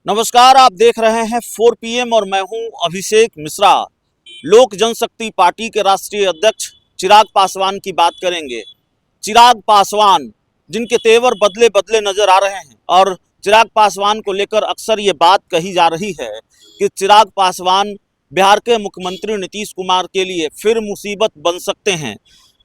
नमस्कार, आप देख रहे हैं 4 PM और मैं हूं अभिषेक मिश्रा। लोक जनशक्ति पार्टी के राष्ट्रीय अध्यक्ष चिराग पासवान की बात करेंगे। चिराग पासवान जिनके तेवर बदले बदले नजर आ रहे हैं और चिराग पासवान को लेकर अक्सर ये बात कही जा रही है कि चिराग पासवान बिहार के मुख्यमंत्री नीतीश कुमार के लिए फिर मुसीबत बन सकते हैं।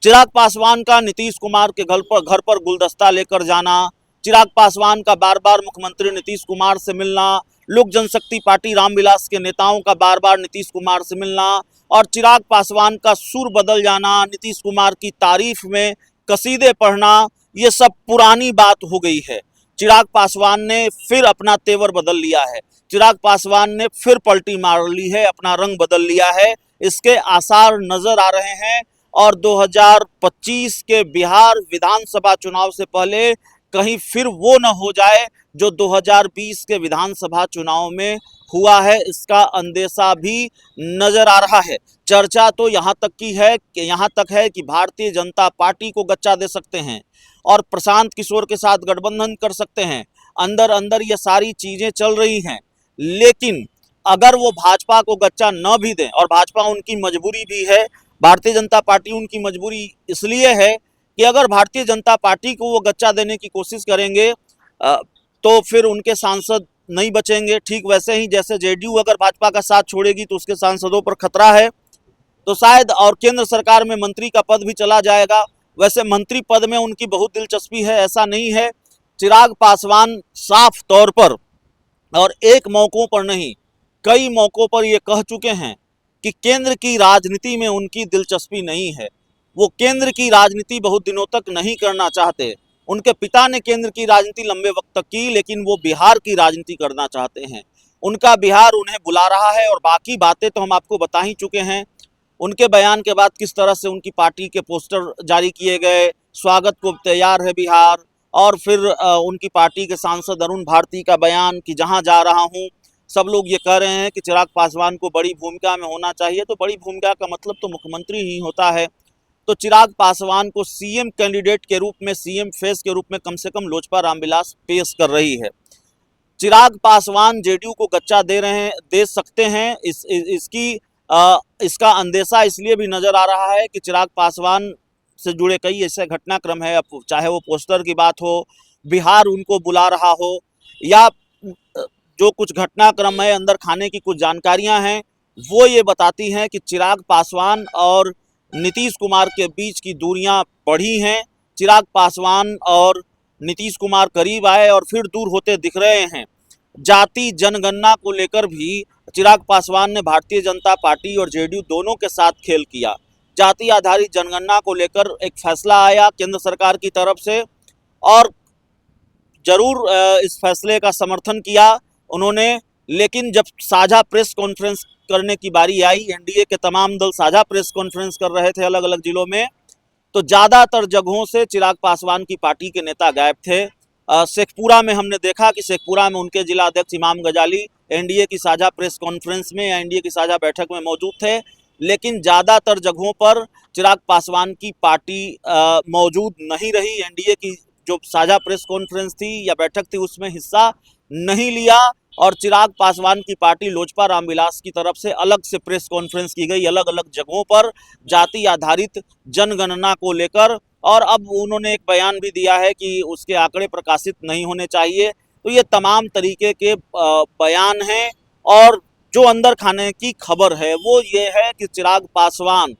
चिराग पासवान का नीतीश कुमार के घर पर गुलदस्ता लेकर जाना, चिराग पासवान का बार बार मुख्यमंत्री नीतीश कुमार से मिलना, लोक जनशक्ति पार्टी रामविलास के नेताओं का बार बार नीतीश कुमार से मिलना और चिराग पासवान का सुर बदल जाना, नीतीश कुमार की तारीफ में कसीदे पढ़ना, ये सब पुरानी बात हो गई है। चिराग पासवान ने फिर अपना तेवर बदल लिया है, चिराग पासवान ने फिर पलटी मार ली है, अपना रंग बदल लिया है। इसके आसार नजर आ रहे हैं और 2025 के बिहार विधानसभा चुनाव से पहले कहीं फिर वो न हो जाए जो 2020 के विधानसभा चुनाव में हुआ है, इसका अंदेशा भी नजर आ रहा है। चर्चा तो यहाँ तक है कि भारतीय जनता पार्टी को गच्चा दे सकते हैं और प्रशांत किशोर के साथ गठबंधन कर सकते हैं। अंदर अंदर ये सारी चीजें चल रही हैं, लेकिन अगर वो भाजपा को गच्चा न भी दें, और भाजपा उनकी मजबूरी भी है, भारतीय जनता पार्टी उनकी मजबूरी इसलिए है कि अगर भारतीय जनता पार्टी को वो गच्चा देने की कोशिश करेंगे तो फिर उनके सांसद नहीं बचेंगे। ठीक वैसे ही जैसे जेडीयू अगर भाजपा का साथ छोड़ेगी तो उसके सांसदों पर खतरा है, तो शायद और केंद्र सरकार में मंत्री का पद भी चला जाएगा। वैसे मंत्री पद में उनकी बहुत दिलचस्पी है, ऐसा नहीं है। चिराग पासवान साफ तौर पर और एक मौकों पर नहीं, कई मौकों पर ये कह चुके हैं कि केंद्र की राजनीति में उनकी दिलचस्पी नहीं है। वो केंद्र की राजनीति बहुत दिनों तक नहीं करना चाहते। उनके पिता ने केंद्र की राजनीति लंबे वक्त तक की, लेकिन वो बिहार की राजनीति करना चाहते हैं। उनका बिहार उन्हें बुला रहा है और बाकी बातें तो हम आपको बता ही चुके हैं। उनके बयान के बाद किस तरह से उनकी पार्टी के पोस्टर जारी किए गए, स्वागत को तैयार है बिहार, और फिर उनकी पार्टी के सांसद अरुण भारती का बयान कि जहां जा रहा हूं, सब लोग ये कह रहे हैं कि चिराग पासवान को बड़ी भूमिका में होना चाहिए। तो बड़ी भूमिका का मतलब तो मुख्यमंत्री ही होता है। तो चिराग पासवान को सीएम कैंडिडेट के रूप में, सीएम फेस के रूप में कम से कम लोजपा रामविलास पेश कर रही है। चिराग पासवान जेडीयू को गच्चा दे सकते हैं, इसका अंदेशा इसलिए भी नजर आ रहा है कि चिराग पासवान से जुड़े कई ऐसे घटनाक्रम है, अब चाहे वो पोस्टर की बात हो, बिहार उनको बुला रहा हो, या जो कुछ घटनाक्रम है, अंदर खाने की कुछ जानकारियां हैं, वो ये बताती हैं कि चिराग पासवान और नीतीश कुमार के बीच की दूरियां बढ़ी हैं। चिराग पासवान और नीतीश कुमार करीब आए और फिर दूर होते दिख रहे हैं। जाति जनगणना को लेकर भी चिराग पासवान ने भारतीय जनता पार्टी और जेडीयू दोनों के साथ खेल किया। जाति आधारित जनगणना को लेकर एक फैसला आया केंद्र सरकार की तरफ से और जरूर इस फैसले का समर्थन किया उन्होंने, लेकिन जब साझा प्रेस कॉन्फ्रेंस करने की बारी आई, एनडीए के तमाम दल साझा प्रेस कॉन्फ्रेंस कर रहे थे अलग अलग जिलों में, तो ज़्यादातर जगहों से चिराग पासवान की पार्टी के नेता गायब थे। शेखपुरा में हमने देखा कि शेखपुरा में उनके जिला अध्यक्ष इमाम गजाली एनडीए की साझा प्रेस कॉन्फ्रेंस में या एनडीए की साझा बैठक में मौजूद थे, लेकिन ज़्यादातर जगहों पर चिराग पासवान की पार्टी मौजूद नहीं रही। एनडीए की जो साझा प्रेस कॉन्फ्रेंस थी या बैठक थी उसमें हिस्सा नहीं लिया और चिराग पासवान की पार्टी लोजपा रामविलास की तरफ से अलग से प्रेस कॉन्फ्रेंस की गई अलग अलग जगहों पर जाति आधारित जनगणना को लेकर, और अब उन्होंने एक बयान भी दिया है कि उसके आंकड़े प्रकाशित नहीं होने चाहिए। तो ये तमाम तरीके के बयान हैं और जो अंदर खाने की खबर है वो ये है कि चिराग पासवान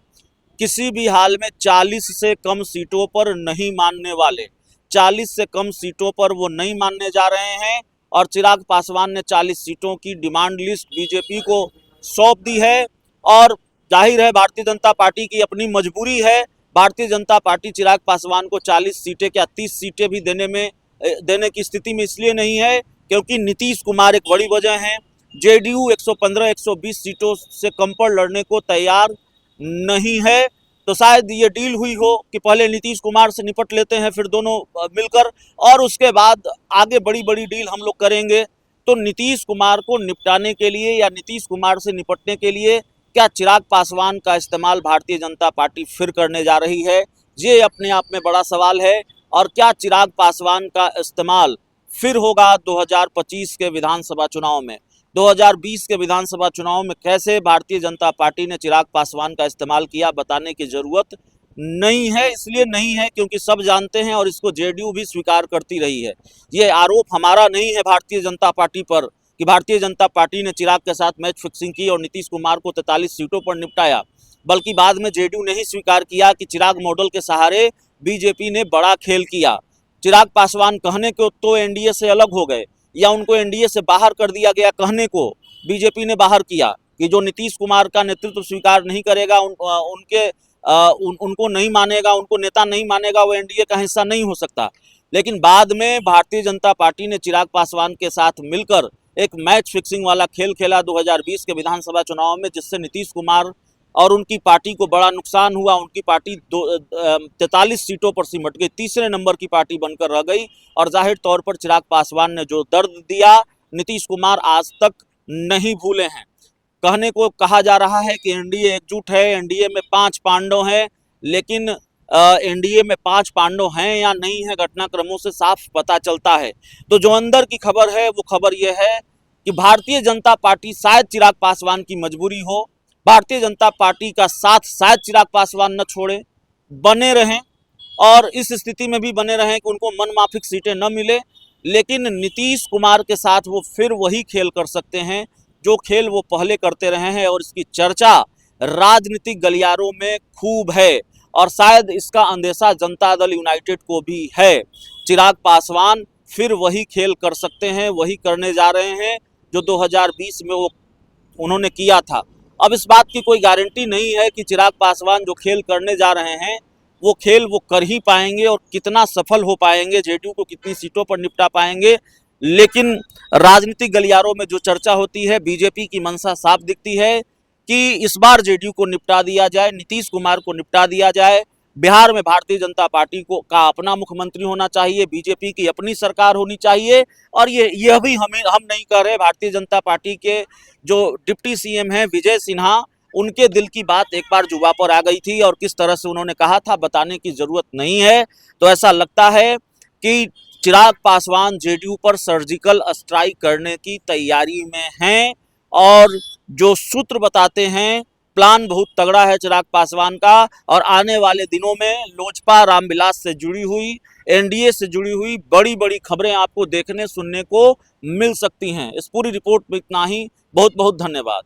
किसी भी हाल में 40 से कम सीटों पर नहीं मानने वाले, 40 से कम सीटों पर वो नहीं मानने जा रहे हैं और चिराग पासवान ने 40 सीटों की डिमांड लिस्ट बीजेपी को सौंप दी है। और जाहिर है भारतीय जनता पार्टी की अपनी मजबूरी है। भारतीय जनता पार्टी चिराग पासवान को 40 सीटें क्या 30 सीटें भी देने की स्थिति में इसलिए नहीं है क्योंकि नीतीश कुमार एक बड़ी वजह है। जेडीयू 115-120 सीटों से कम पर लड़ने को तैयार नहीं है। तो शायद ये डील हुई हो कि पहले नीतीश कुमार से निपट लेते हैं फिर दोनों मिलकर, और उसके बाद आगे बड़ी बड़ी डील हम लोग करेंगे। तो नीतीश कुमार को निपटाने के लिए या नीतीश कुमार से निपटने के लिए क्या चिराग पासवान का इस्तेमाल भारतीय जनता पार्टी फिर करने जा रही है? ये अपने आप में बड़ा सवाल है। और क्या चिराग पासवान का इस्तेमाल फिर होगा 2025 के विधानसभा चुनाव में। 2020 के विधानसभा चुनाव में कैसे भारतीय जनता पार्टी ने चिराग पासवान का इस्तेमाल किया बताने की जरूरत नहीं है, इसलिए नहीं है क्योंकि सब जानते हैं और इसको जेडीयू भी स्वीकार करती रही है। ये आरोप हमारा नहीं है भारतीय जनता पार्टी पर कि भारतीय जनता पार्टी ने चिराग के साथ मैच फिक्सिंग की और नीतीश कुमार को 43 सीटों पर निपटाया, बल्कि बाद में जेडीयू ने ही स्वीकार किया कि चिराग मॉडल के सहारे बीजेपी ने बड़ा खेल किया। चिराग पासवान कहने को तो एनडीए से अलग हो गए या उनको एनडीए से बाहर कर दिया गया, कहने को बीजेपी ने बाहर किया कि जो नीतीश कुमार का नेतृत्व स्वीकार नहीं करेगा, उनको नहीं मानेगा, उनको नेता नहीं मानेगा, वो एनडीए का हिस्सा नहीं हो सकता। लेकिन बाद में भारतीय जनता पार्टी ने चिराग पासवान के साथ मिलकर एक मैच फिक्सिंग वाला खेल खेला 2020 के विधानसभा चुनाव में, जिससे नीतीश कुमार और उनकी पार्टी को बड़ा नुकसान हुआ। उनकी पार्टी 43 सीटों पर सिमट गई, तीसरे नंबर की पार्टी बनकर रह गई। और जाहिर तौर पर चिराग पासवान ने जो दर्द दिया, नीतीश कुमार आज तक नहीं भूले हैं। कहने को कहा जा रहा है कि एनडीए एकजुट है, एनडीए में 5 पांडव हैं, लेकिन एनडीए में 5 पांडव हैं या नहीं है, घटनाक्रमों से साफ पता चलता है। तो जो अंदर की खबर है वो खबर ये है कि भारतीय जनता पार्टी, शायद चिराग पासवान की मजबूरी हो, भारतीय जनता पार्टी का साथ शायद चिराग पासवान न छोड़े, बने रहें और इस स्थिति में भी बने रहें कि उनको मनमाफिक सीटें न मिले, लेकिन नीतीश कुमार के साथ वो फिर वही खेल कर सकते हैं जो खेल वो पहले करते रहे हैं। और इसकी चर्चा राजनीतिक गलियारों में खूब है और शायद इसका अंदेशा जनता दल यूनाइटेड को भी है। चिराग पासवान फिर वही खेल कर सकते हैं, वही करने जा रहे हैं जो 2020 में वो उन्होंने किया था। अब इस बात की कोई गारंटी नहीं है कि चिराग पासवान जो खेल करने जा रहे हैं वो खेल वो कर ही पाएंगे और कितना सफल हो पाएंगे, जेडीयू को कितनी सीटों पर निपटा पाएंगे। लेकिन राजनीतिक गलियारों में जो चर्चा होती है, बीजेपी की मंशा साफ दिखती है कि इस बार जेडीयू को निपटा दिया जाए, नीतीश कुमार को निपटा दिया जाए। बिहार में भारतीय जनता पार्टी को का अपना मुख्यमंत्री होना चाहिए, बीजेपी की अपनी सरकार होनी चाहिए। और यह भी हम नहीं कह रहे, भारतीय जनता पार्टी के जो डिप्टी सीएम हैं विजय सिन्हा, उनके दिल की बात एक बार जुबा पर आ गई थी और किस तरह से उन्होंने कहा था बताने की जरूरत नहीं है। तो ऐसा लगता है कि चिराग पासवान जेडीयू पर सर्जिकल स्ट्राइक करने की तैयारी में हैं और जो सूत्र बताते हैं प्लान बहुत तगड़ा है चिराग पासवान का। और आने वाले दिनों में लोजपा रामविलास से जुड़ी हुई, एनडीए से जुड़ी हुई बड़ी बड़ी खबरें आपको देखने सुनने को मिल सकती हैं। इस पूरी रिपोर्ट में इतना ही। बहुत बहुत धन्यवाद।